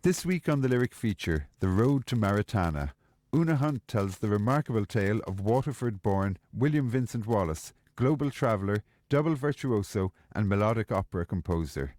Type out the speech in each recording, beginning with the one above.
This week on the lyric feature, The Road to Maritana, Una Hunt tells the remarkable tale of Waterford-born William Vincent Wallace, global traveller, double virtuoso and melodic opera composer.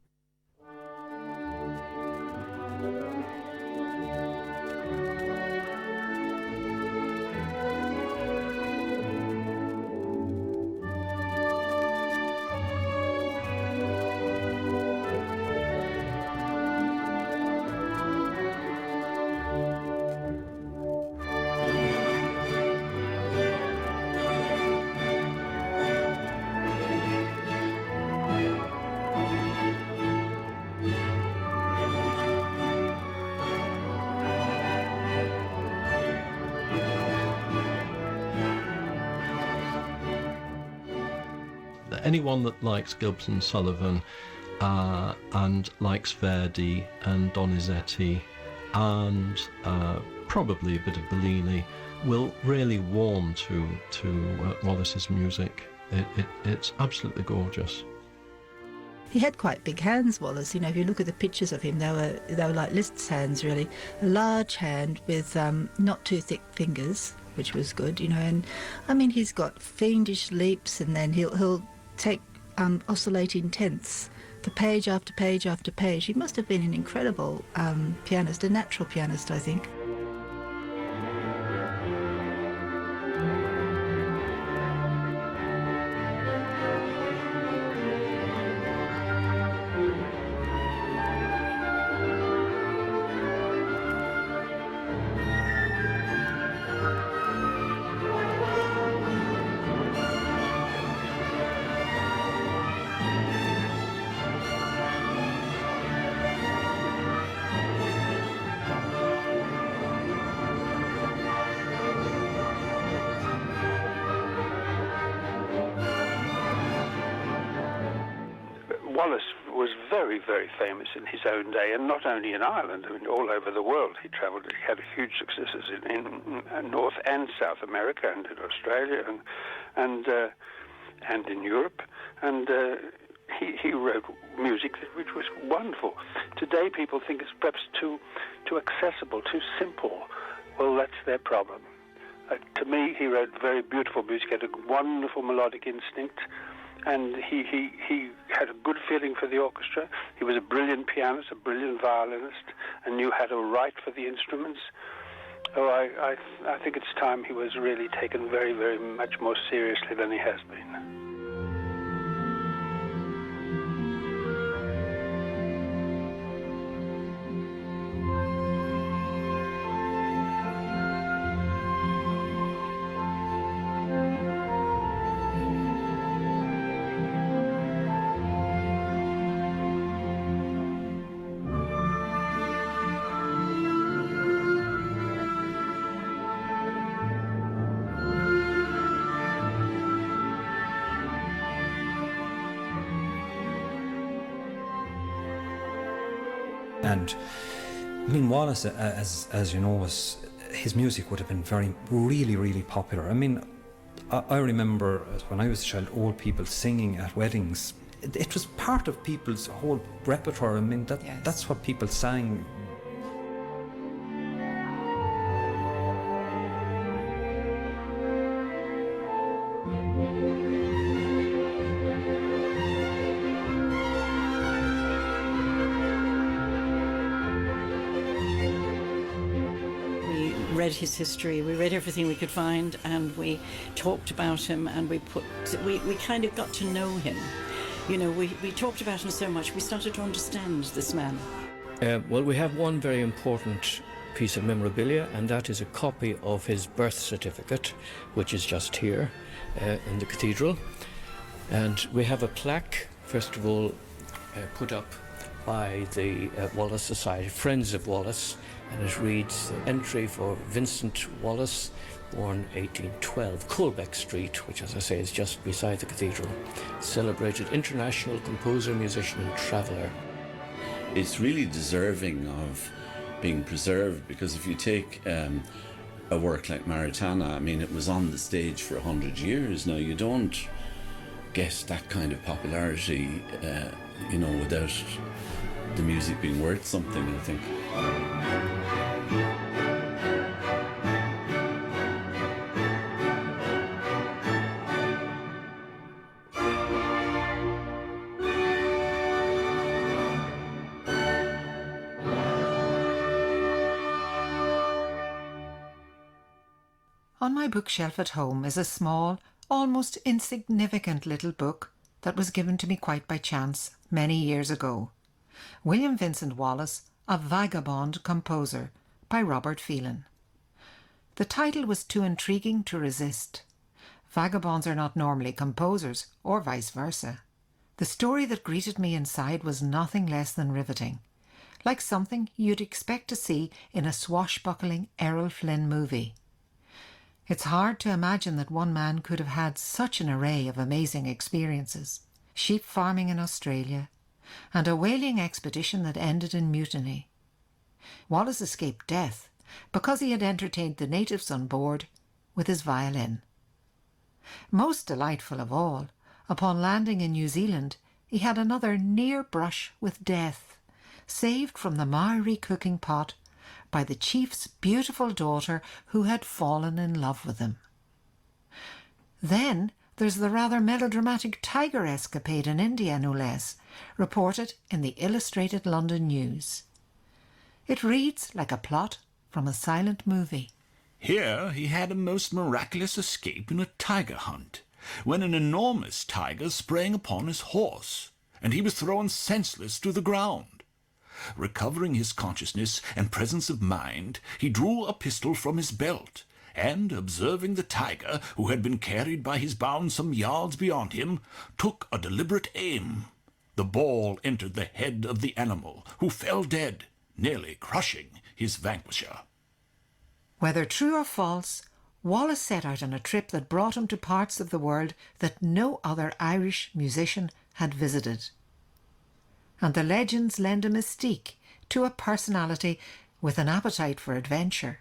Anyone that likes Gibbs and Sullivan and likes Verdi and Donizetti and probably a bit of Bellini will really warm to Wallace's music. It's absolutely gorgeous. He had quite big hands, Wallace. You know, if you look at the pictures of him, they were like Liszt's hands, really. A large hand with not too thick fingers, which was good, you know. And I mean, he's got fiendish leaps, and then he'll take oscillating tenths for page after page after page. He must have been an incredible pianist, a natural pianist, I think. Wallace was very, very famous in his own day, and not only in Ireland, I mean, all over the world. He travelled, he had huge successes in North and South America, and in Australia, and in Europe, and he wrote music which was wonderful. Today people think it's perhaps too accessible, too simple. Well, that's their problem. To me, he wrote very beautiful music, had a wonderful melodic instinct, and he had a good feeling for the orchestra. He was a brilliant pianist, a brilliant violinist, and knew how to write for the instruments. Oh, I think it's time he was really taken very, very much more seriously than he has been. And I mean, Wallace, as you know, his music would have been really popular. I mean, I remember when I was a child, old people singing at weddings. It was part of people's whole repertoire. I mean, that's what people sang. Read his history, we read everything we could find, and we talked about him, and we kind of got to know him. You know, we talked about him so much, we started to understand this man. Well, we have one very important piece of memorabilia, and that is a copy of his birth certificate, which is just here in the cathedral. And we have a plaque, first of all, put up by the Wallace Society, Friends of Wallace, and it reads, entry for Vincent Wallace, born 1812, Colbeck Street, which, as I say, is just beside the cathedral. Celebrated international composer, musician and traveller. It's really deserving of being preserved, because if you take a work like Maritana, I mean, it was on the stage for 100 years. Now, you don't get that kind of popularity, you know, without the music being worth something, I think. On my bookshelf at home is a small, almost insignificant little book that was given to me quite by chance many years ago. William Vincent Wallace, A Vagabond Composer, by Robert Phelan. The title was too intriguing to resist. Vagabonds are not normally composers, or vice versa. The story that greeted me inside was nothing less than riveting, like something you'd expect to see in a swashbuckling Errol Flynn movie. It's hard to imagine that one man could have had such an array of amazing experiences. Sheep farming in Australia, and a whaling expedition that ended in mutiny. Wallace escaped death because he had entertained the natives on board with his violin. Most delightful of all, upon landing in New Zealand, he had another near brush with death, saved from the Maori cooking pot by the chief's beautiful daughter who had fallen in love with him. Then there's the rather melodramatic tiger escapade in India, no less, reported in the Illustrated London News. It reads like a plot from a silent movie. Here he had a most miraculous escape in a tiger hunt, when an enormous tiger sprang upon his horse, and he was thrown senseless to the ground. Recovering his consciousness and presence of mind, he drew a pistol from his belt, and, observing the tiger, who had been carried by his bound some yards beyond him, took a deliberate aim. The ball entered the head of the animal, who fell dead, nearly crushing his vanquisher. Whether true or false, Wallace set out on a trip that brought him to parts of the world that no other Irish musician had visited. And the legends lend a mystique to a personality with an appetite for adventure.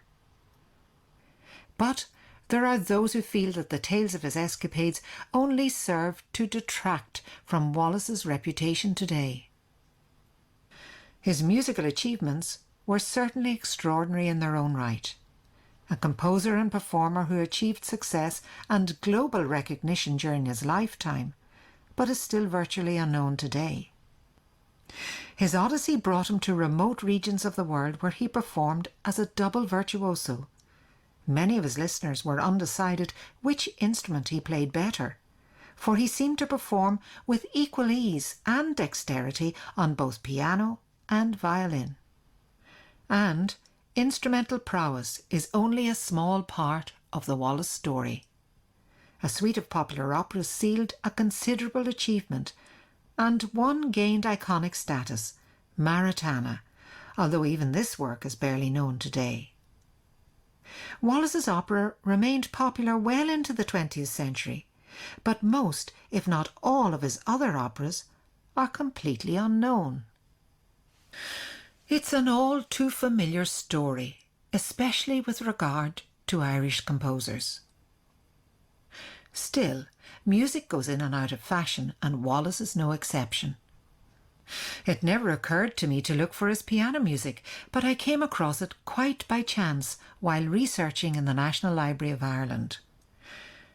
But there are those who feel that the tales of his escapades only serve to detract from Wallace's reputation today. His musical achievements were certainly extraordinary in their own right. A composer and performer who achieved success and global recognition during his lifetime, but is still virtually unknown today. His odyssey brought him to remote regions of the world where he performed as a double virtuoso. Many of his listeners were undecided which instrument he played better, for he seemed to perform with equal ease and dexterity on both piano and violin. And instrumental prowess is only a small part of the Wallace story. A suite of popular operas sealed a considerable achievement, and one gained iconic status, Maritana, although even this work is barely known today. Wallace's opera remained popular well into the 20th century, but most, if not all, of his other operas are completely unknown. It's an all too familiar story, especially with regard to Irish composers. Still, music goes in and out of fashion, and Wallace is no exception. It never occurred to me to look for his piano music, but I came across it quite by chance while researching in the National Library of Ireland.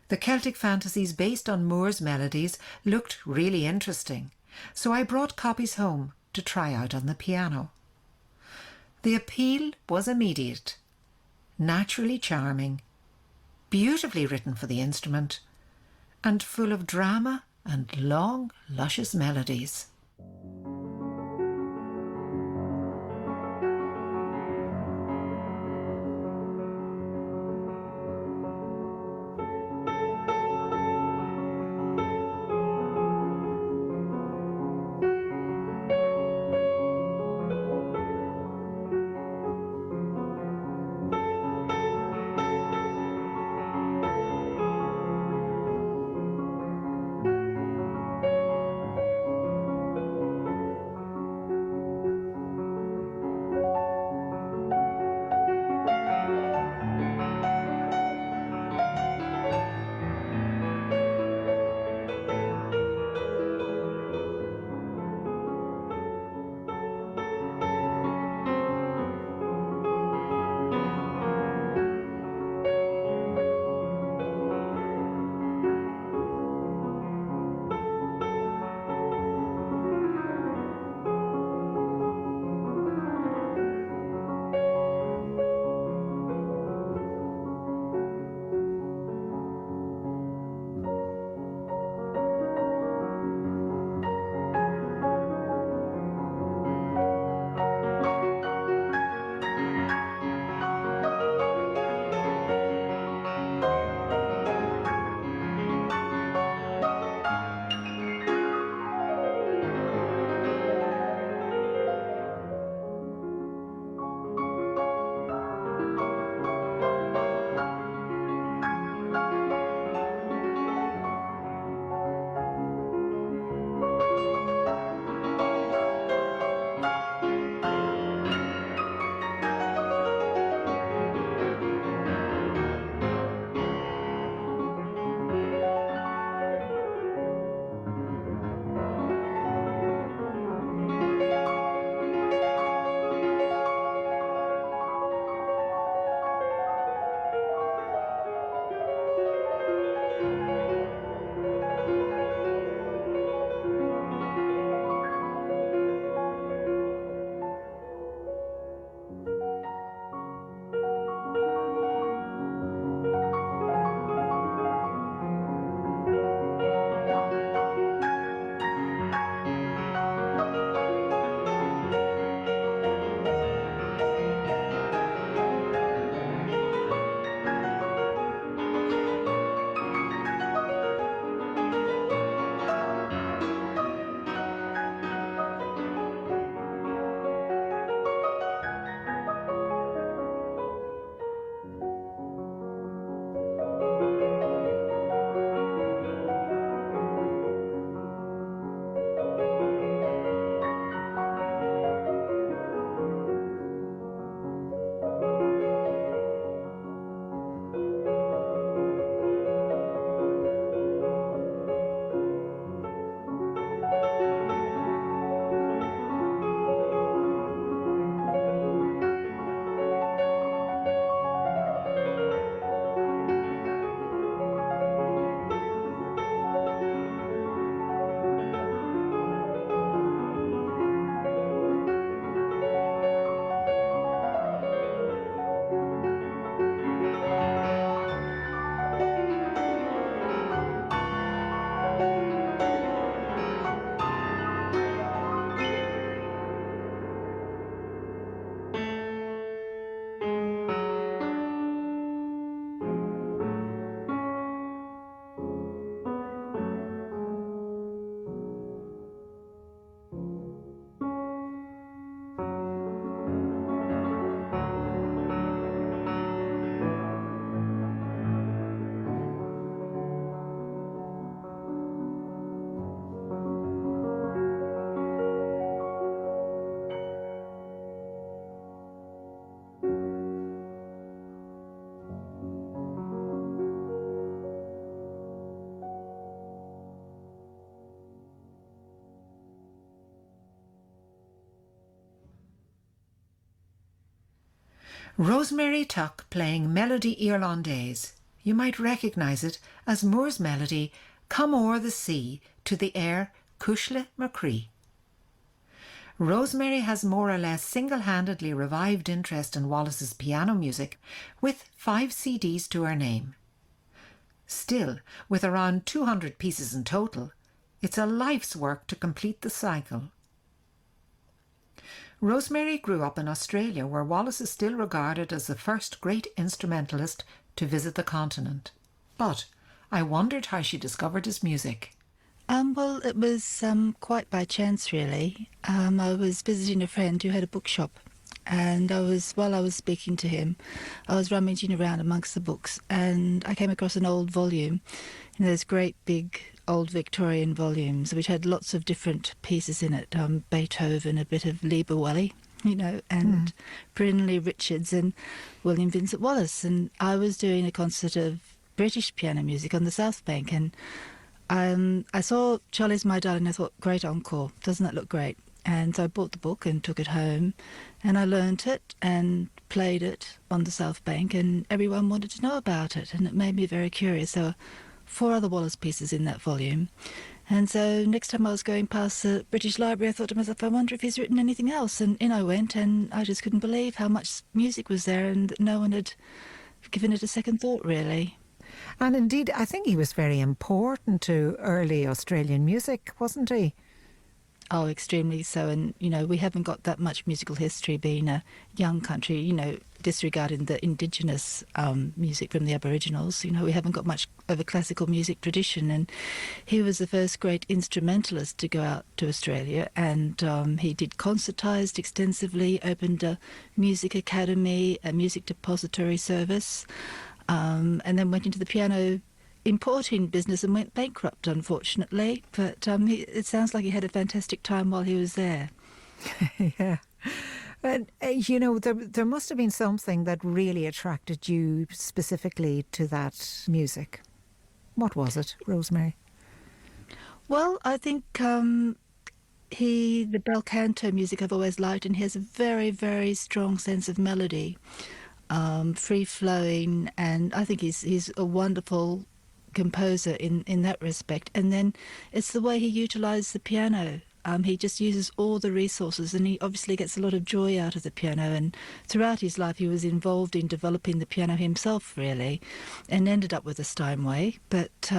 The Celtic fantasies based on Moore's melodies looked really interesting, so I brought copies home to try out on the piano. The appeal was immediate, naturally charming, beautifully written for the instrument, and full of drama and long, luscious melodies. Rosemary Tuck playing Melody Irlandaise. You might recognise it as Moore's melody Come O'er the Sea to the air Cushla Macree. Rosemary has more or less single-handedly revived interest in Wallace's piano music with 5 CDs to her name. Still, with around 200 pieces in total, it's a life's work to complete the cycle. Rosemary grew up in Australia, where Wallace is still regarded as the first great instrumentalist to visit the continent. But I wondered how she discovered his music. Well, it was quite by chance, really. I was visiting a friend who had a bookshop, and while I was speaking to him, I was rummaging around amongst the books, and I came across an old volume, those great big old Victorian volumes, which had lots of different pieces in it, Beethoven, a bit of Lieberwelle, and Brynley Richards and William Vincent Wallace. And I was doing a concert of British piano music on the South Bank, and I saw Charlie's My Darling, and I thought, great encore, doesn't that look great? And so I bought the book and took it home, and I learnt it and played it on the South Bank, and everyone wanted to know about it, and it made me very curious. There were 4 other Wallace pieces in that volume, and so next time I was going past the British Library, I thought to myself, I wonder if he's written anything else. And in I went, and I just couldn't believe how much music was there, and that no one had given it a second thought, really. And indeed, I think he was very important to early Australian music, wasn't he? Oh, extremely so. And, we haven't got that much musical history being a young country, disregarding the indigenous music from the Aboriginals. We haven't got much of a classical music tradition. And he was the first great instrumentalist to go out to Australia. And he did concertised extensively, opened a music academy, a music depository service, and then went into the piano importing business and went bankrupt, unfortunately. But it sounds like he had a fantastic time while he was there. Yeah. But, there must have been something that really attracted you specifically to that music. What was it, Rosemary? Well, I think the bel canto music I've always liked, and he has a very, very strong sense of melody, free-flowing, and I think he's a wonderful composer in that respect. And then it's the way he utilised the piano. He just uses all the resources, and he obviously gets a lot of joy out of the piano. And throughout his life, he was involved in developing the piano himself, really, and ended up with a Steinway. But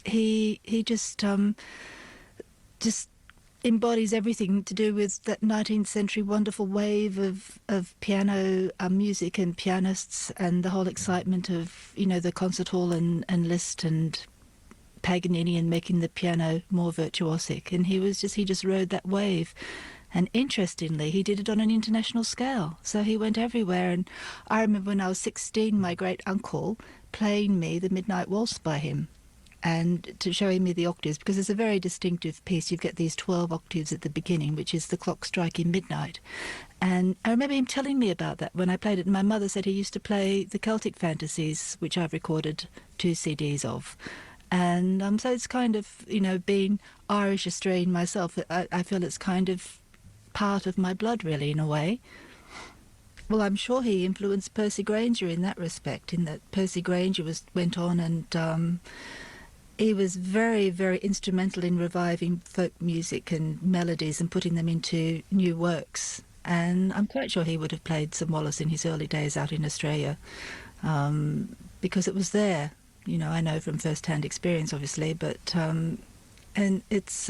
he just embodies everything to do with that 19th century wonderful wave of piano music and pianists, and the whole excitement of the concert hall and Liszt and Paganini, and making the piano more virtuosic. And he just rode that wave. And interestingly, he did it on an international scale. So he went everywhere. And I remember when I was 16, my great uncle playing me the Midnight Waltz by him, and to showing me the octaves, because it's a very distinctive piece. You get these 12 octaves at the beginning, which is the clock striking midnight. And I remember him telling me about that when I played it. And my mother said he used to play the Celtic Fantasies, which I've recorded 2 CDs of. And so it's kind of, being Irish Australian myself, I feel it's kind of part of my blood, really, in a way. Well, I'm sure he influenced Percy Grainger in that respect, in that Percy Grainger went on and he was very, very instrumental in reviving folk music and melodies and putting them into new works. And I'm quite sure he would have played some Wallace in his early days out in Australia, because it was there. I know from first-hand experience, obviously, but and it's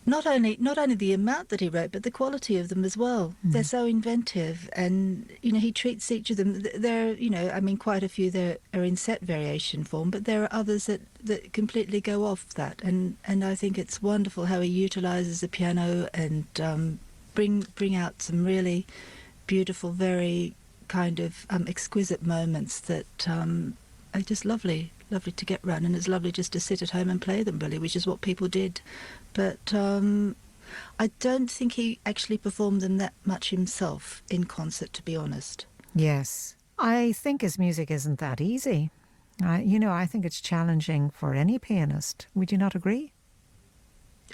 not only the amount that he wrote, but the quality of them as well. They're so inventive, and he treats each of them. There, quite a few there are in set variation form, but there are others that completely go off that. And I think it's wonderful how he utilises the piano and bring out some really beautiful, very kind of exquisite moments that are just lovely to get round, and it's lovely just to sit at home and play them, really, which is what people did. But I don't think he actually performed them that much himself in concert, to be honest. Yes. I think his music isn't that easy. I think it's challenging for any pianist. Would you not agree?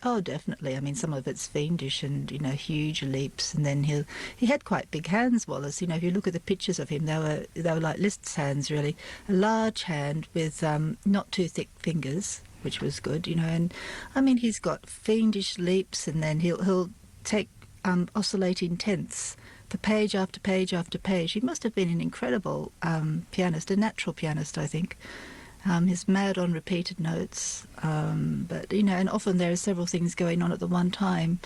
Oh, definitely. I mean, some of it's fiendish and, huge leaps. And then he had quite big hands, Wallace. If you look at the pictures of him, they were like Liszt's hands, really. A large hand with not too thick fingers, which was good, And I mean, he's got fiendish leaps, and then he'll take oscillating tenths for page after page after page. He must have been an incredible pianist, a natural pianist, I think. He's mad on repeated notes, but and often there are several things going on at the one time.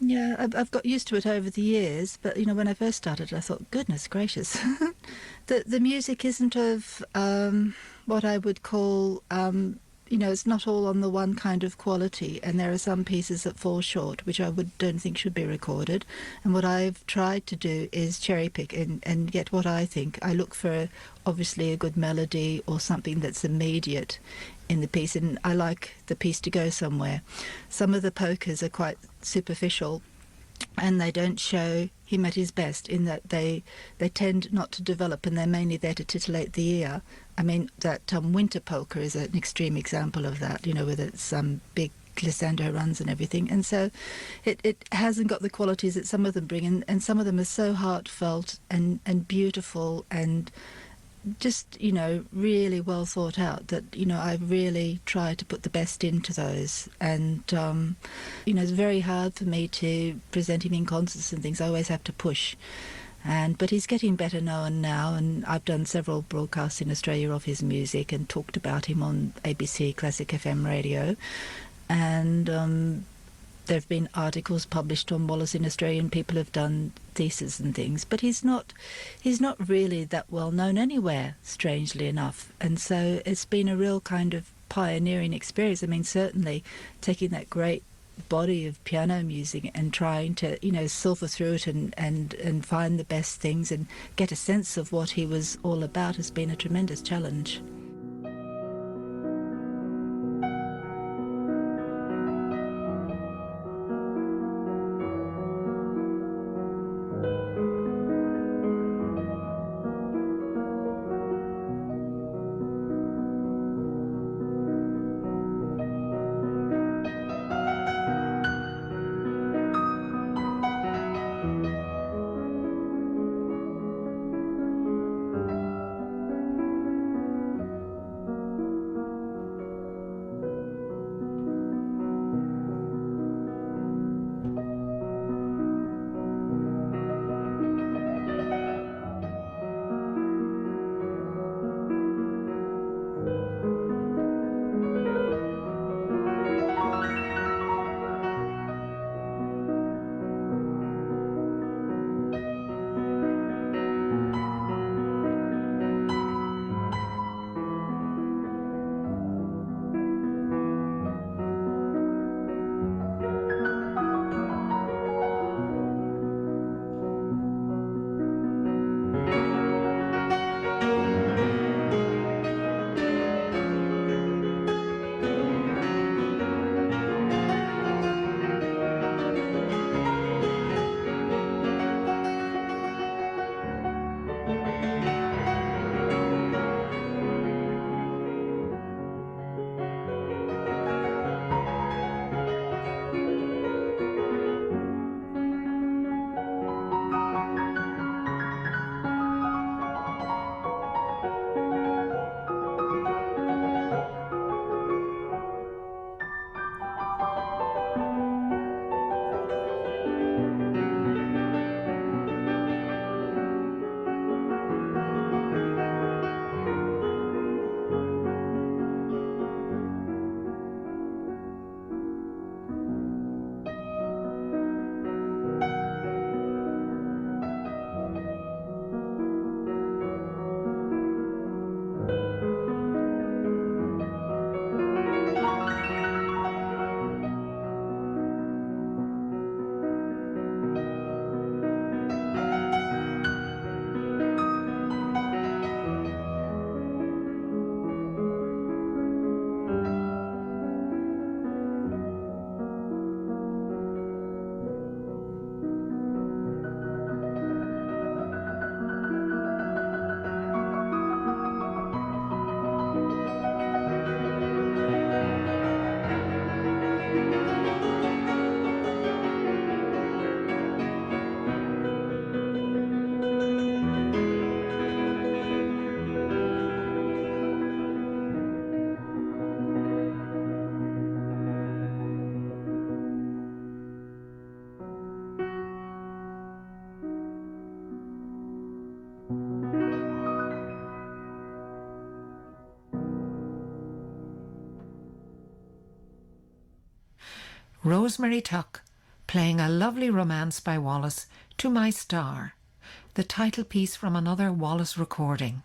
Yeah, I've got used to it over the years. But when I first started, I thought, goodness gracious, the music isn't of what I would call it's not all on the one kind of quality, and there are some pieces that fall short, which don't think should be recorded. And what I've tried to do is cherry pick and get what I think. I look for obviously a good melody or something that's immediate in the piece, and I like the piece to go somewhere. Some of the polkas are quite superficial, and they don't show him at his best in that they tend not to develop, and they're mainly there to titillate the ear. I mean, that winter polka is an extreme example of that, with its big glissando runs and everything. And so it hasn't got the qualities that some of them bring, and some of them are so heartfelt and beautiful and just, really well thought out that, I really try to put the best into those. And, it's very hard for me to present him in concerts and things. I always have to push. But he's getting better known now, and I've done several broadcasts in Australia of his music and talked about him on ABC Classic FM radio. And there have been articles published on Wallace in Australia, and people have done theses and things. But he's not really that well known anywhere, strangely enough. And so it's been a real kind of pioneering experience. I mean, certainly taking that great body of piano music and trying to silver through it and find the best things and get a sense of what he was all about has been a tremendous challenge. Rosemary Tuck, playing a lovely romance by Wallace, To My Star, the title piece from another Wallace recording.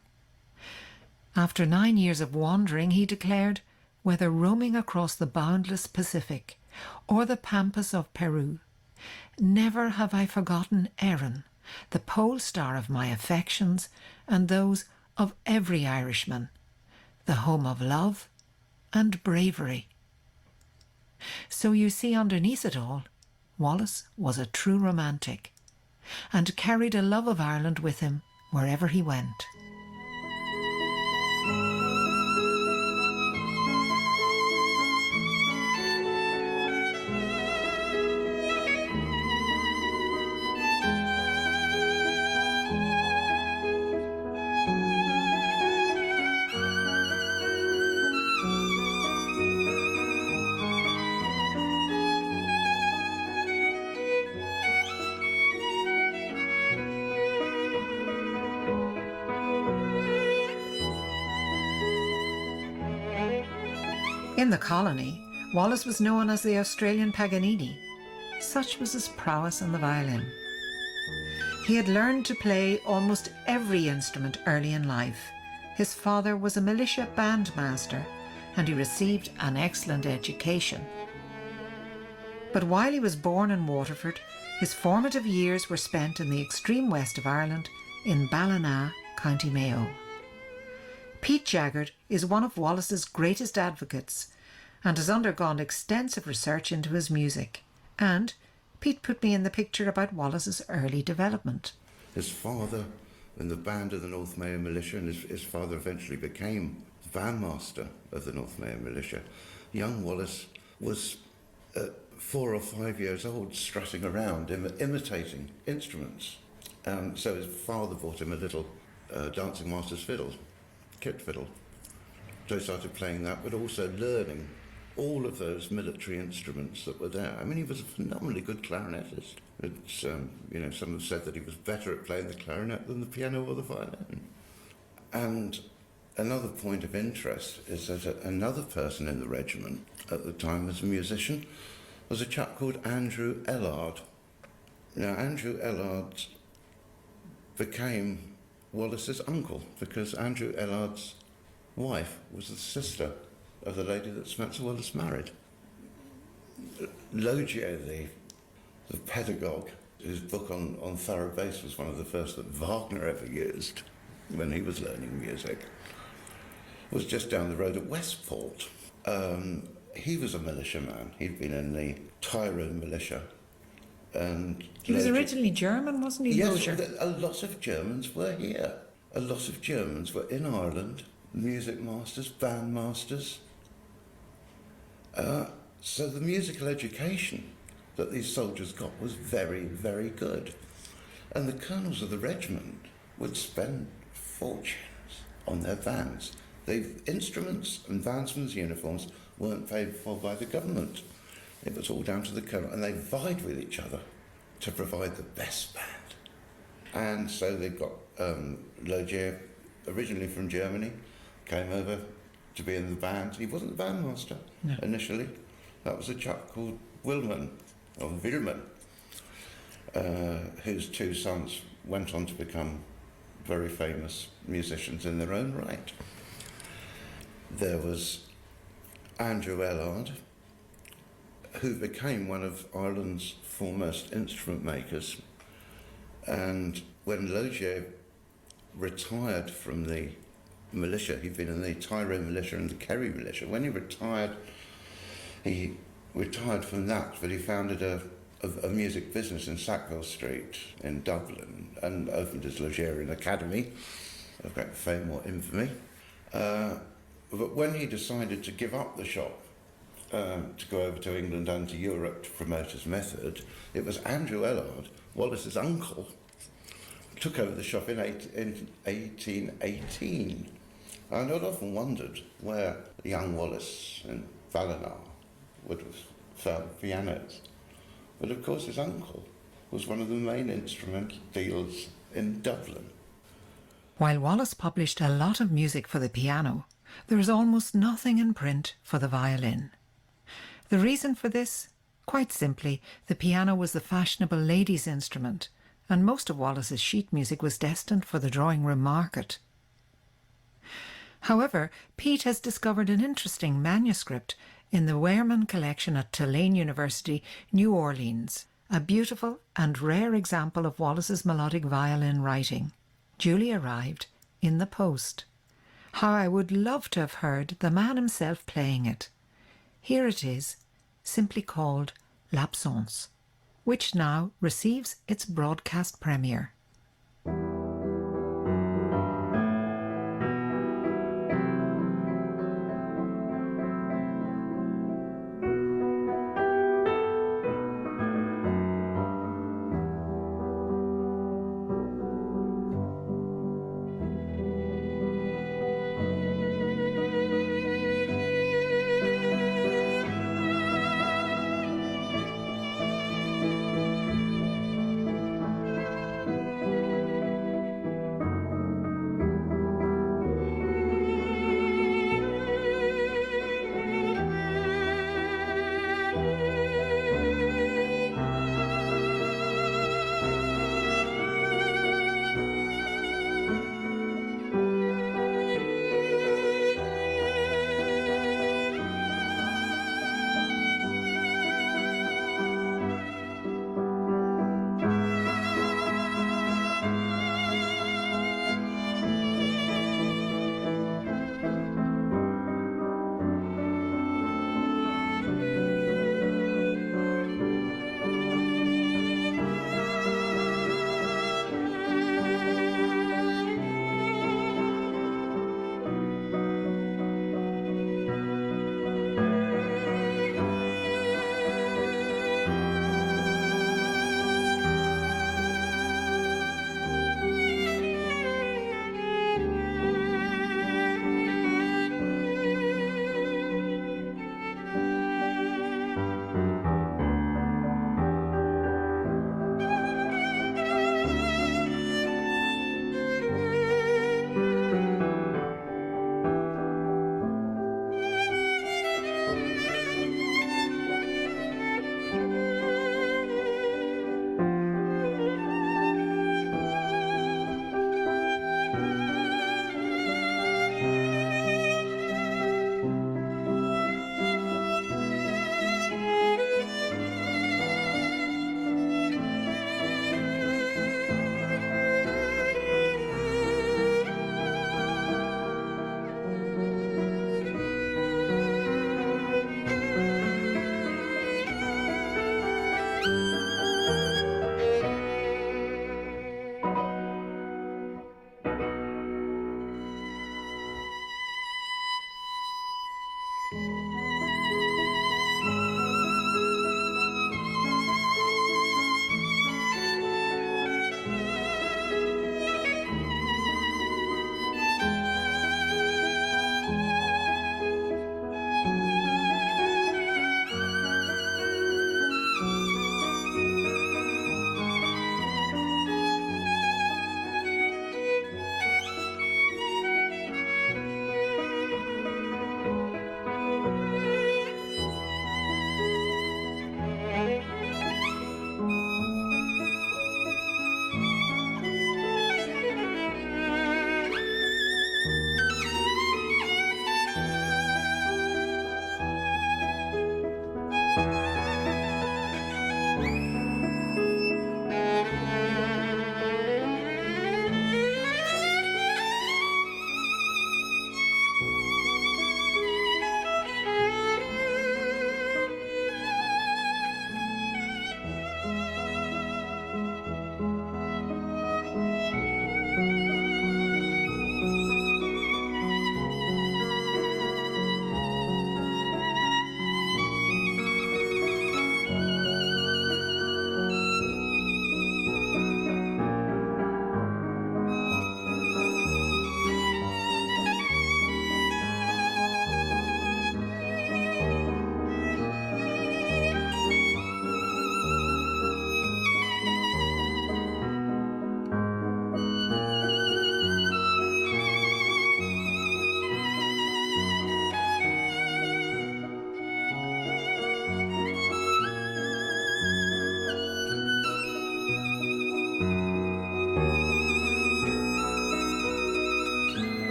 After 9 years of wandering, he declared, whether roaming across the boundless Pacific or the pampas of Peru, never have I forgotten Erin, the pole star of my affections and those of every Irishman, the home of love and bravery. So you see, underneath it all, Wallace was a true romantic and carried a love of Ireland with him wherever he went. In the colony, Wallace was known as the Australian Paganini. Such was his prowess on the violin. He had learned to play almost every instrument early in life. His father was a militia bandmaster, and he received an excellent education. But while he was born in Waterford, his formative years were spent in the extreme west of Ireland, in Ballina, County Mayo. Pete Jaggard is one of Wallace's greatest advocates and has undergone extensive research into his music. And Pete put me in the picture about Wallace's early development. His father in the band of the North Mayo Militia, and his father eventually became the bandmaster of the North Mayo Militia. Young Wallace was 4 or 5 years old, strutting around, imitating instruments. So his father bought him a little dancing master's fiddle, kit fiddle. So he started playing that, but also learning all of those military instruments that were there. I mean, he was a phenomenally good clarinetist. It's, some have said that he was better at playing the clarinet than the piano or the violin. And another point of interest is that another person in the regiment at the time was a musician, was a chap called Andrew Ellard. Now, Andrew Ellard became Wallace's uncle because Andrew Ellard's wife was the sister of the lady that Spencer Wallace married. Logier, the pedagogue, his book on thorough bass was one of the first that Wagner ever used when he was learning music, was just down the road at Westport. He was a militiaman. He'd been in the Tyrone militia. And he was originally German, wasn't he? Yes, a lot of Germans were here. A lot of Germans were in Ireland, music masters, band masters. So the musical education that these soldiers got was very, very good. And the colonels of the regiment would spend fortunes on their bands. The instruments and bandsmen's uniforms weren't paid for by the government. It was all down to the colonel, and they vied with each other to provide the best band. And so they got Logier, originally from Germany, came over to be in the band. He wasn't the bandmaster initially. That was a chap called Willman, whose two sons went on to become very famous musicians in their own right. There was Andrew Ellard, who became one of Ireland's foremost instrument makers. And when Logier retired from the militia, he'd been in the Tyrone militia and the Kerry militia. When he retired from that, but he founded a music business in Sackville Street in Dublin and opened his Logerian Academy of great fame or infamy. But when he decided to give up the shop, to go over to England and to Europe to promote his method, it was Andrew Ellard, Wallace's uncle, took over the shop in 1818. And I'd often wondered where young Wallace in Ballina would have found pianos. But of course his uncle was one of the main instrument dealers in Dublin. While Wallace published a lot of music for the piano, there is almost nothing in print for the violin. The reason for this Quite simply, the piano was the fashionable lady's instrument, and most of Wallace's sheet music was destined for the drawing room market. However, Pete has discovered an interesting manuscript in the Wehrman collection at Tulane University, New Orleans, a beautiful and rare example of Wallace's melodic violin writing. Duly arrived in the post. How I would love to have heard the man himself playing it. Here it is, simply called L'Absence, which now receives its broadcast premiere.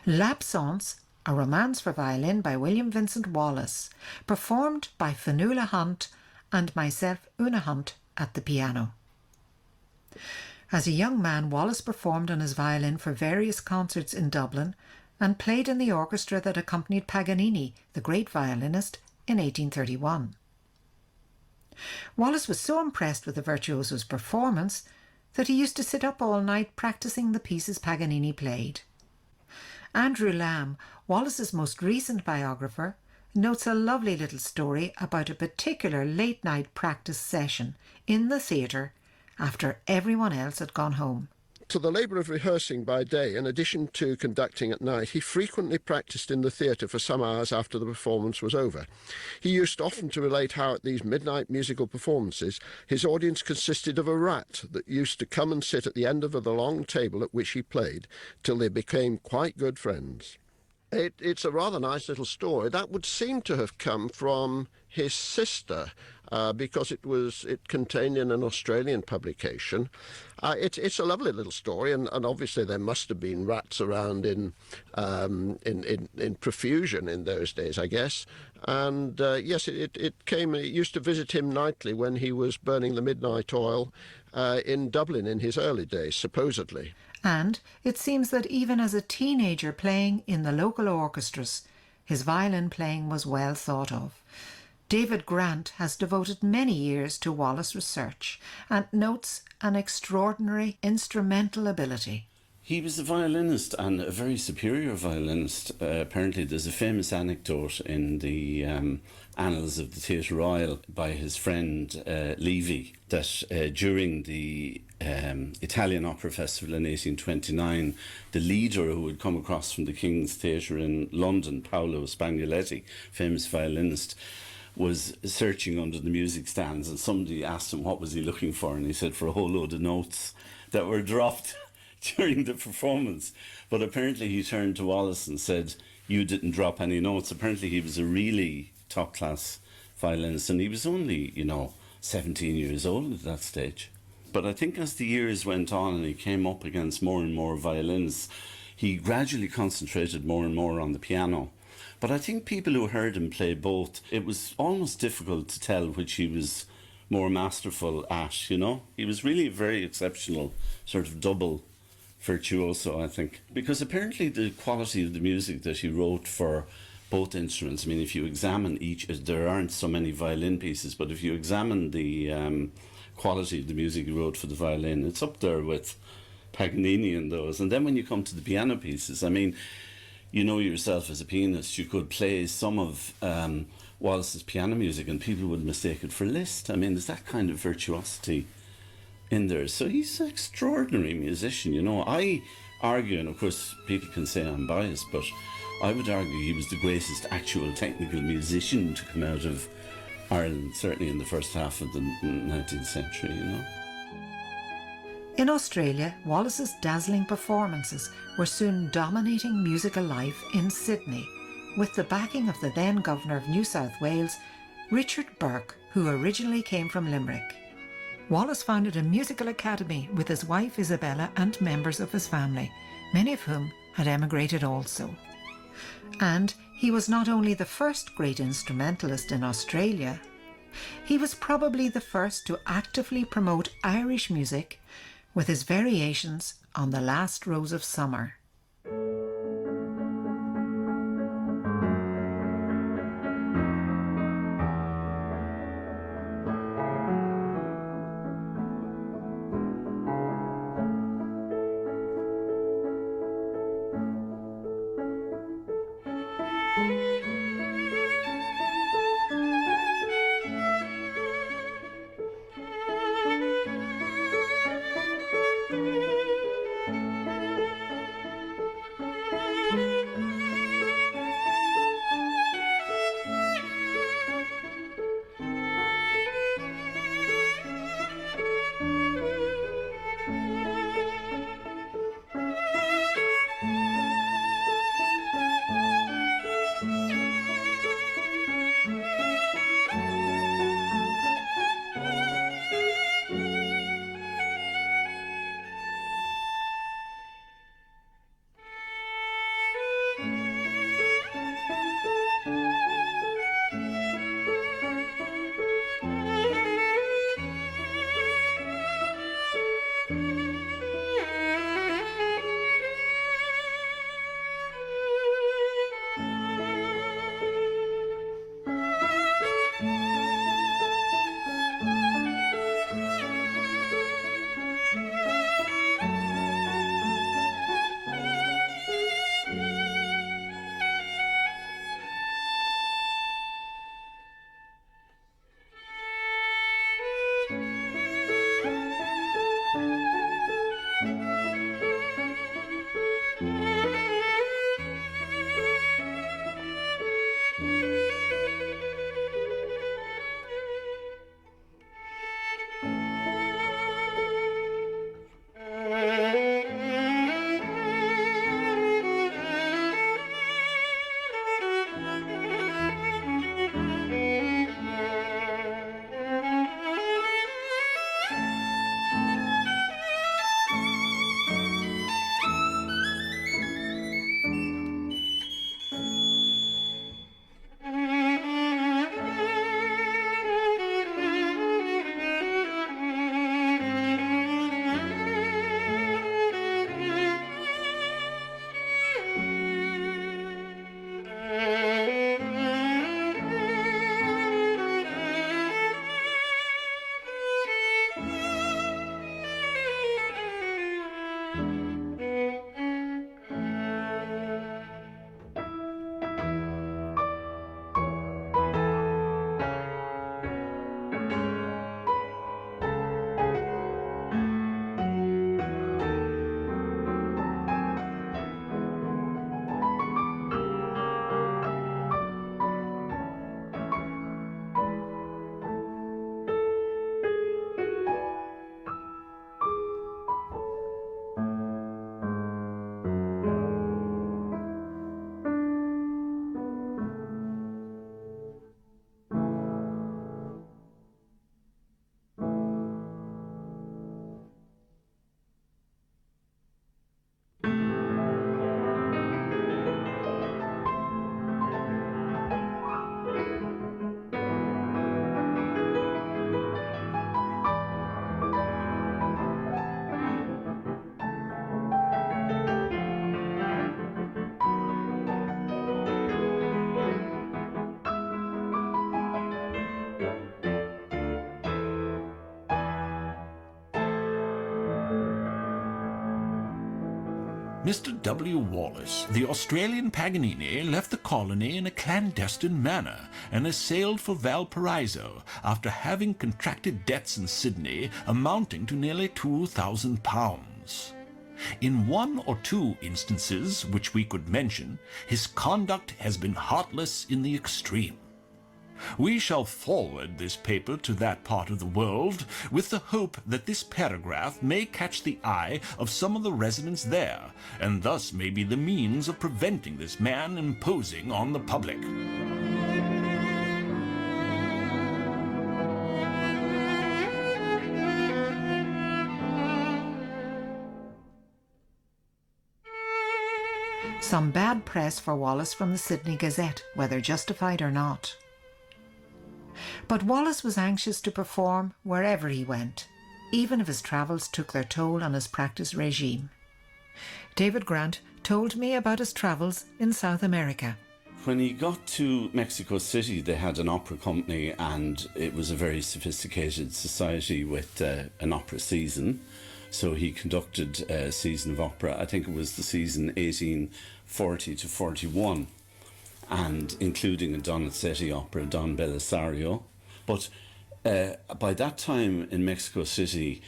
L'Absence, a romance for violin by William Vincent Wallace, performed by Fionnuala Hunt and myself, Una Hunt, at the piano. As a young man, Wallace performed on his violin for various concerts in Dublin and played in the orchestra that accompanied Paganini, the great violinist, in 1831. Wallace was so impressed with the virtuoso's performance that he used to sit up all night practicing the pieces Paganini played. Andrew Lamb, Wallace's most recent biographer, notes a lovely little story about a particular late-night practice session in the theatre after everyone else had gone home. To the labour of rehearsing by day, in addition to conducting at night, he frequently practised in the theatre for some hours after the performance was over. He used often to relate how at these midnight musical performances his audience consisted of a rat that used to come and sit at the end of the long table at which he played till they became quite good friends. It's a rather nice little story. That would seem to have come from his sister, because it contained in an Australian publication. It's a lovely little story, and obviously there must have been rats around in profusion in those days, I guess. And yes, it came. It used to visit him nightly when he was burning the midnight oil in Dublin in his early days, supposedly. And it seems that even as a teenager playing in the local orchestras, his violin playing was well thought of. David Grant has devoted many years to Wallace research and notes an extraordinary instrumental ability. He was a violinist, and a very superior violinist. Apparently there's a famous anecdote in the annals of the Theatre Royal by his friend Levy that during the Italian Opera Festival in 1829, the leader who had come across from the King's Theatre in London, Paolo Spagnoletti, famous violinist, was searching under the music stands, and somebody asked him what was he looking for, and he said for a whole load of notes that were dropped during the performance. But apparently he turned to Wallace and said, "You didn't drop any notes." Apparently he was a really top class violinist, and he was only 17 years old at that stage. But I think as the years went on and he came up against more and more violinists, he gradually concentrated more and more on the piano. But I think people who heard him play both, it was almost difficult to tell which he was more masterful at, He was really a very exceptional sort of double virtuoso, I think. Because apparently the quality of the music that he wrote for both instruments, I mean, if you examine each, there aren't so many violin pieces, but if you examine the quality of the music he wrote for the violin, it's up there with Paganini and those. And then when you come to the piano pieces, I mean, you know yourself as a pianist, you could play some of Wallace's piano music and people would mistake it for Liszt. I mean, there's that kind of virtuosity in there. So he's an extraordinary musician, I argue, and of course people can say I'm biased, but I would argue he was the greatest actual technical musician to come out of Ireland, certainly in the first half of the 19th century, In Australia, Wallace's dazzling performances were soon dominating musical life in Sydney, with the backing of the then Governor of New South Wales, Richard Burke, who originally came from Limerick. Wallace founded a musical academy with his wife Isabella and members of his family, many of whom had emigrated also. And he was not only the first great instrumentalist in Australia, he was probably the first to actively promote Irish music with his variations on The Last Rose of Summer. Mr. W. Wallace, the Australian Paganini, left the colony in a clandestine manner and has sailed for Valparaiso after having contracted debts in Sydney amounting to nearly £2,000. In one or two instances which we could mention, his conduct has been heartless in the extreme. We shall forward this paper to that part of the world with the hope that this paragraph may catch the eye of some of the residents there, and thus may be the means of preventing this man imposing on the public. Some bad press for Wallace from the Sydney Gazette, whether justified or not. But Wallace was anxious to perform wherever he went, even if his travels took their toll on his practice regime. David Grant told me about his travels in South America. When he got to Mexico City, they had an opera company, and it was a very sophisticated society with an opera season. So he conducted a season of opera. I think it was the season 1840 to 41. And including a Donizetti opera, Don Belisario. But by that time in Mexico City,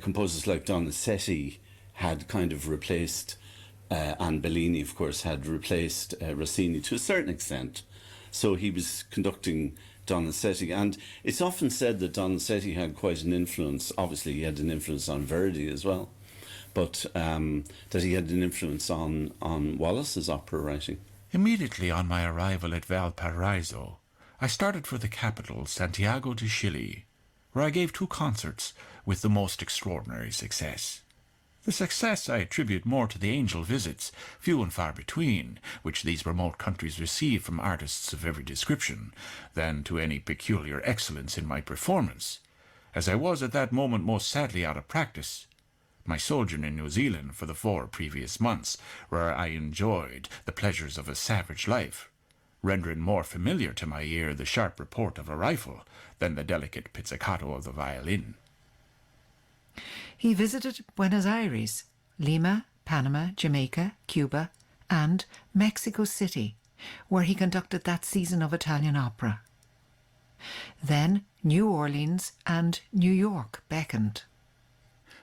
composers like Donizetti had kind of replaced, and Bellini, of course, had replaced Rossini to a certain extent. So he was conducting Donizetti, and it's often said that Donizetti had quite an influence. Obviously, he had an influence on Verdi as well, but that he had an influence on Wallace's opera writing. Immediately on my arrival at Valparaiso, I started for the capital, Santiago de Chile, where I gave 2 concerts with the most extraordinary success. The success I attribute more to the angel visits, few and far between, which these remote countries receive from artists of every description, than to any peculiar excellence in my performance, as I was at that moment most sadly out of practice. My sojourn in New Zealand for the 4 previous months, where I enjoyed the pleasures of a savage life, rendering more familiar to my ear the sharp report of a rifle than the delicate pizzicato of the violin. He visited Buenos Aires, Lima, Panama, Jamaica, Cuba, and Mexico City, where he conducted that season of Italian opera. Then New Orleans and New York beckoned.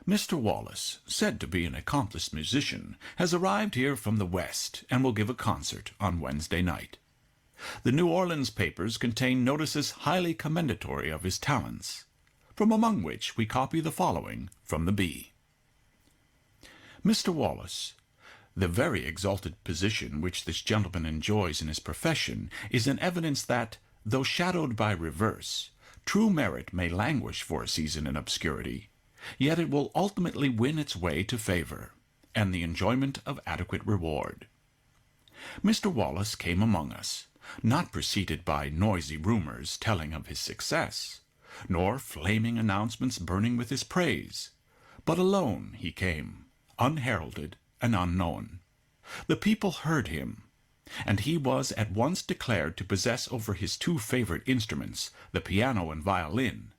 Mr. Wallace, said to be an accomplished musician, has arrived here from the West and will give a concert on Wednesday night. The New Orleans papers contain notices highly commendatory of his talents, from among which we copy the following from the Bee. Mr. Wallace, the very exalted position which this gentleman enjoys in his profession is an evidence that, though shadowed by reverse, true merit may languish for a season in obscurity, yet it will ultimately win its way to favor, and the enjoyment of adequate reward. Mr. Wallace came among us, not preceded by noisy rumors telling of his success, nor flaming announcements burning with his praise, but alone he came, unheralded and unknown. The people heard him, and he was at once declared to possess over his 2 favorite instruments, the piano and violin,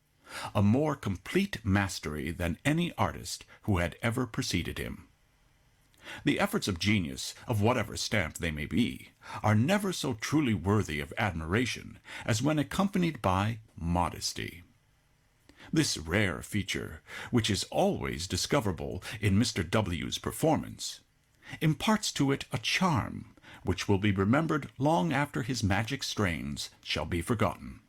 a more complete mastery than any artist who had ever preceded him. The efforts of genius, of whatever stamp they may be, are never so truly worthy of admiration as when accompanied by modesty. This rare feature, which is always discoverable in Mr. W.'s performance, imparts to it a charm which will be remembered long after his magic strains shall be forgotten.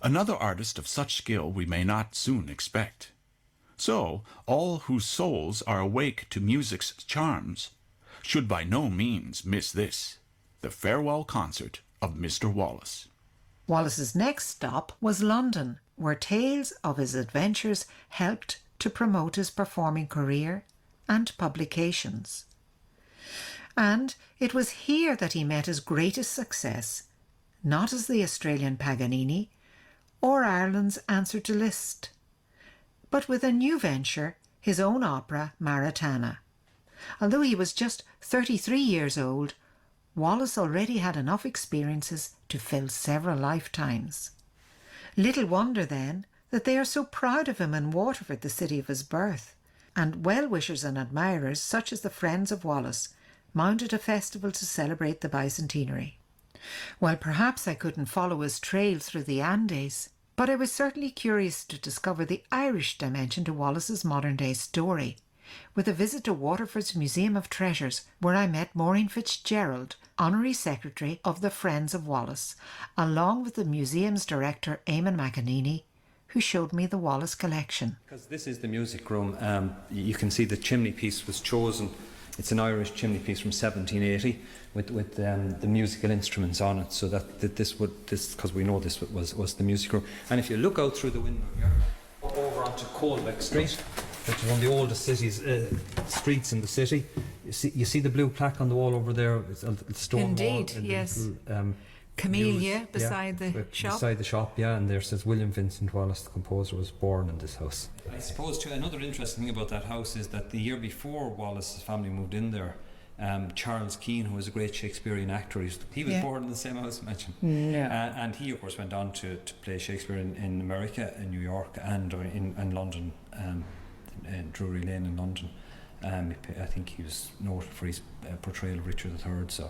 Another artist of such skill we may not soon expect. So all whose souls are awake to music's charms should by no means miss this, the farewell concert of Mr. Wallace. Wallace's next stop was London, where tales of his adventures helped to promote his performing career and publications. And it was here that he met his greatest success, not as the Australian Paganini, or Ireland's answer to Liszt, but with a new venture, his own opera, Maritana. Although he was just 33 years old, Wallace already had enough experiences to fill several lifetimes. Little wonder, then, that they are so proud of him in Waterford, the city of his birth, and well-wishers and admirers such as the Friends of Wallace mounted a festival to celebrate the bicentenary. Well, perhaps I couldn't follow his trail through the Andes, but I was certainly curious to discover the Irish dimension to Wallace's modern-day story, with a visit to Waterford's Museum of Treasures, where I met Maureen Fitzgerald, Honorary Secretary of the Friends of Wallace, along with the museum's director, Eamon McAneny, who showed me the Wallace collection. Because this is the music room, you can see the chimney piece was chosen. It's an Irish chimney piece from 1780 with the musical instruments on it, so that because we know this was the music room. And if you look out through the window here, over onto Colbeck Street, which is one of the oldest streets in the city, you see the blue plaque on the wall over there. It's a stone Indeed, wall. yes. Camellia beside the shop. Beside the shop, yeah, and there says William Vincent Wallace, the composer, was born in this house. I suppose too, another interesting thing about that house is that the year before Wallace's family moved in there, Charles Keane, who was a great Shakespearean actor, he was born in the same house, mentioned. And he, of course, went on to play Shakespeare in America, in New York, and in London, in Drury Lane in London. I think he was noted for his portrayal of Richard III.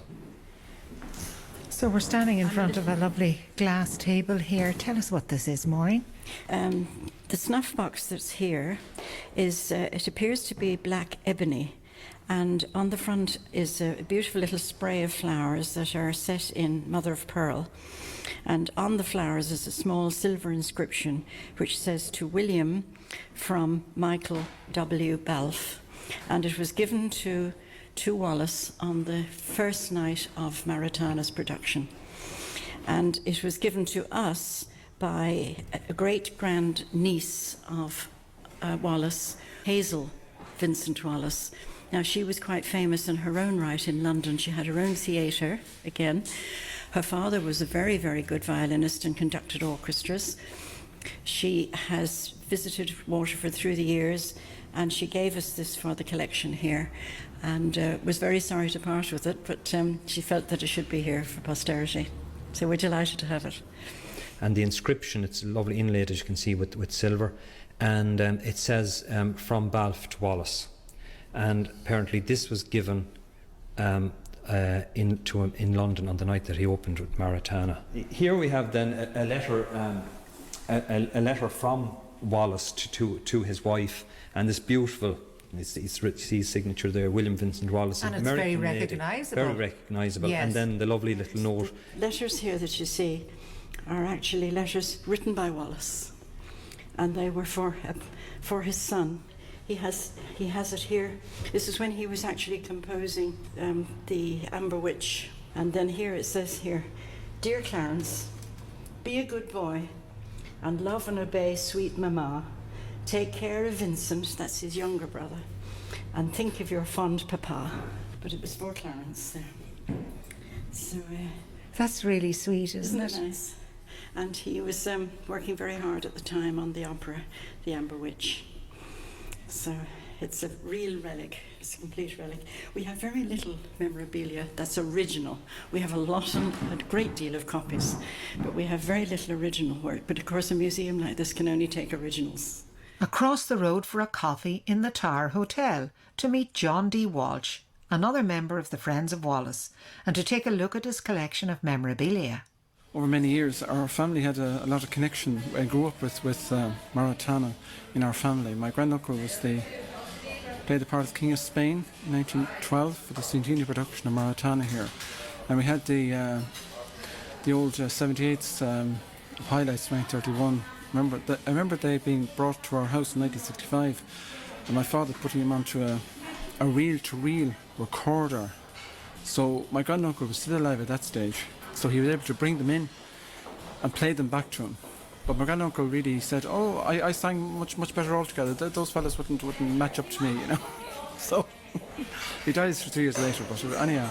So we're standing in front of a lovely glass table here. Tell us what this is, Maureen. The snuff box that's here is, it appears to be black ebony, and on the front is a beautiful little spray of flowers that are set in mother of pearl, and on the flowers is a small silver inscription which says to William from Michael W. Balfe, and it was given to Wallace on the first night of Maritana's production, and it was given to us by a great grand niece of Wallace, Hazel Vincent Wallace. Now, she was quite famous in her own right in London. She had her own theatre again. Her father was a very, very good violinist and conducted orchestras. She has visited Waterford through the years, and she gave us this for the collection here, and was very sorry to part with it, but she felt that it should be here for posterity. So we're delighted to have it. And the inscription, it's lovely inlaid, as you can see, with silver, and it says from Balfe to Wallace. And apparently this was given to him in London on the night that he opened with Maritana. Here we have then a letter from Wallace to his wife, and this beautiful, it's his signature there, William Vincent Wallace. And it's American very lady, recognisable. very recognisable. Yes. And then the lovely little note. The letters here that you see are actually letters written by Wallace, and they were for his son. He has it here. This is when he was actually composing the Amber Witch. And then here it says here, "Dear Clarence, be a good boy and love and obey sweet mamma. Take care of Vincent," that's his younger brother, "and think of your fond papa." But it was for Clarence there. So that's really sweet, isn't it? Nice? And he was working very hard at the time on the opera, The Amber Witch. So it's a real relic. It's a complete relic. We have very little memorabilia that's original. We have a great deal of copies, but we have very little original work. But of course, a museum like this can only take originals. Across the road for a coffee in the Tower Hotel to meet John D. Walsh, another member of the Friends of Wallace, and to take a look at his collection of memorabilia. Over many years, our family had a lot of connection. I grew up with Maritana in our family. My granduncle played the part of King of Spain in 1912 for the centenary production of Maritana here. And we had the old 78s highlights from 1931. I remember they being brought to our house in 1965, and my father putting them onto a reel-to-reel recorder. So my granduncle was still alive at that stage, so he was able to bring them in and play them back to him. But my granduncle really said, "Oh, I sang much better altogether. Those fellas wouldn't match up to me, you know." So he died 3 years later. But anyhow,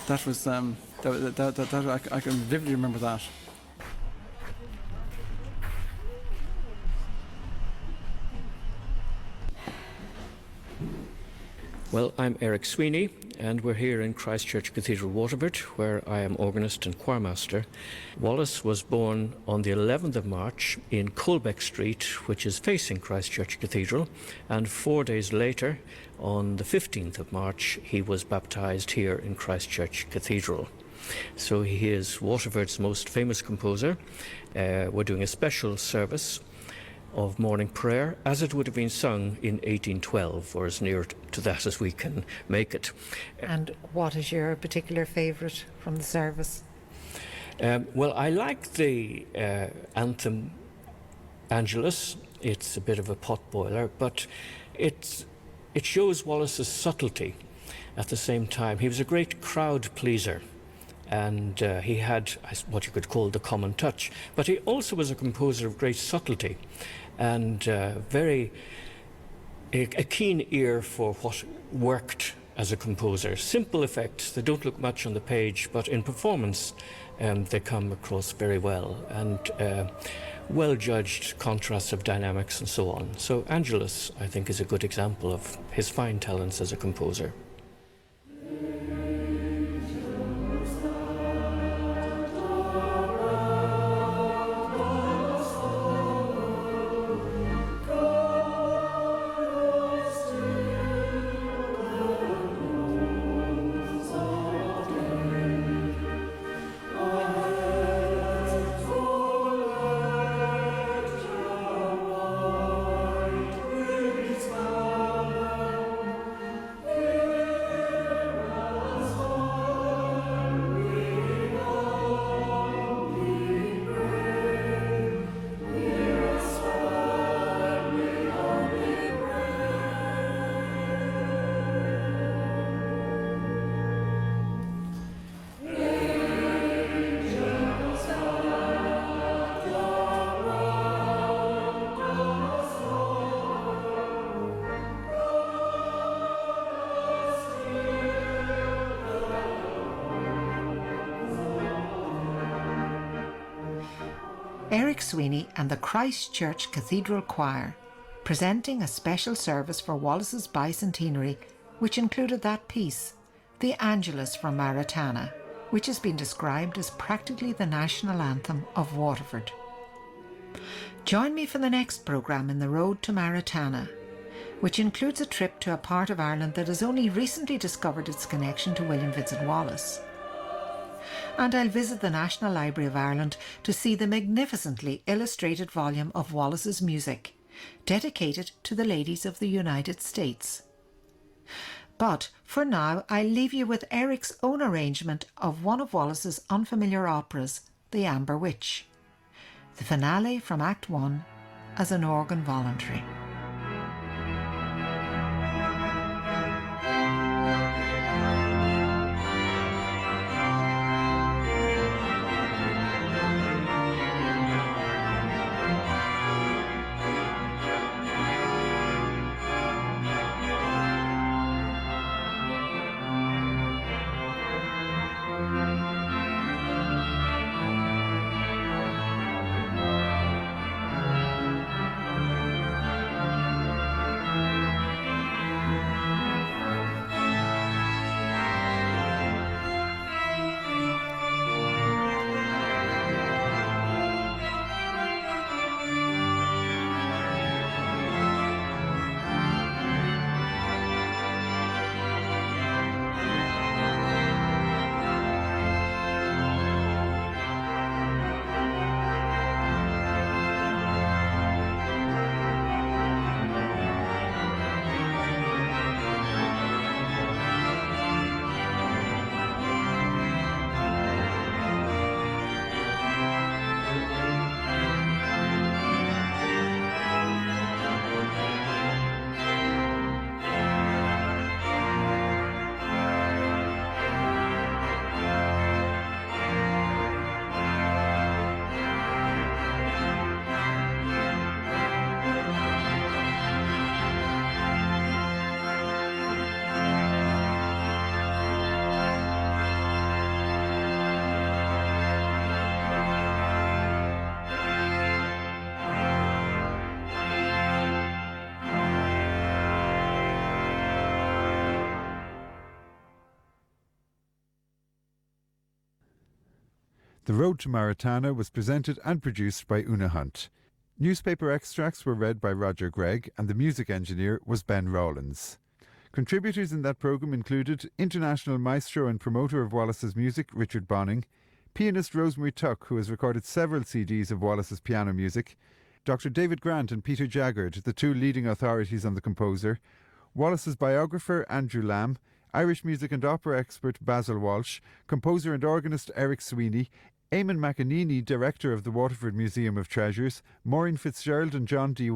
that was that I can vividly remember that. Well, I'm Eric Sweeney, and we're here in Christchurch Cathedral, Waterford, where I am organist and choirmaster. Wallace was born on the 11th of March in Colbeck Street, which is facing Christchurch Cathedral, and 4 days later, on the 15th of March, he was baptised here in Christchurch Cathedral. So he is Waterford's most famous composer. We're doing a special service of morning prayer as it would have been sung in 1812, or as near to that as we can make it. And what is your particular favourite from the service? Well, I like the anthem Angelus. It's a bit of a potboiler, but it shows Wallace's subtlety at the same time. He was a great crowd pleaser, and he had what you could call the common touch. But he also was a composer of great subtlety and a keen ear for what worked as a composer. Simple effects, they don't look much on the page, but in performance they come across very well, and well-judged contrasts of dynamics and so on. So Angelus, I think, is a good example of his fine talents as a composer. Eric Sweeney and the Christchurch Cathedral Choir, presenting a special service for Wallace's bicentenary, which included that piece, the Angelus from Maritana, which has been described as practically the national anthem of Waterford. Join me for the next programme in the Road to Maritana, which includes a trip to a part of Ireland that has only recently discovered its connection to William Vincent Wallace. And I'll visit the National Library of Ireland to see the magnificently illustrated volume of Wallace's music, dedicated to the ladies of the United States. But for now, I'll leave you with Eric's own arrangement of one of Wallace's unfamiliar operas, The Amber Witch, the finale from Act 1 as an organ voluntary. The Road to Maritana was presented and produced by Una Hunt. Newspaper extracts were read by Roger Gregg and the music engineer was Ben Rawlins. Contributors in that programme included international maestro and promoter of Wallace's music, Richard Bonning, pianist Rosemary Tuck, who has recorded several CDs of Wallace's piano music, Dr. David Grant and Peter Jaggard, the two leading authorities on the composer, Wallace's biographer Andrew Lamb, Irish music and opera expert Basil Walsh, composer and organist Eric Sweeney, Eamon McEnany, director of the Waterford Museum of Treasures, Maureen Fitzgerald and John D.